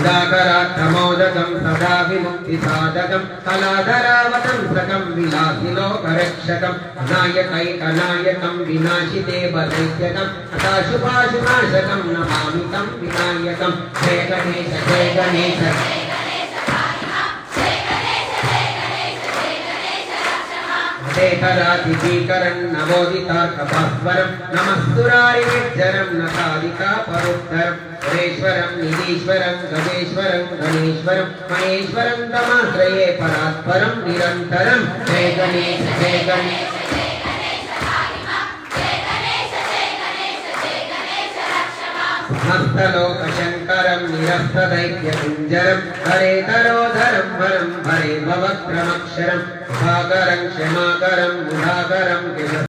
सुधाकरार्थमोदकं सदा विमुक्तिसाधकं कलाधरावतंसकं विलासिलोकरक्षकं नायकैकनायकं विनाशिदेवदैत्यकं अथाशुभाशुनाशकं नमामि तं विनायकं जय गणेश जय गणेश शेखरातिभीकरं नवोदितार्कभास्वरं नमस्तुरारिनिर्जरं नतादिका परोत्तरं सुरेश्वरं निधीश्वरं गजेश्वरं गणेश्वरं महेश्वरं तमाश्रये परात्परं निरन्तरं जय गणेश जय गणेश हस्तलोकशङ्करं निरस्तदैत्यकुञ्जरं हरेतरोधरं वरं हरे भवक्रमक्षरं भाकरं क्षमाकरं मुधाकरं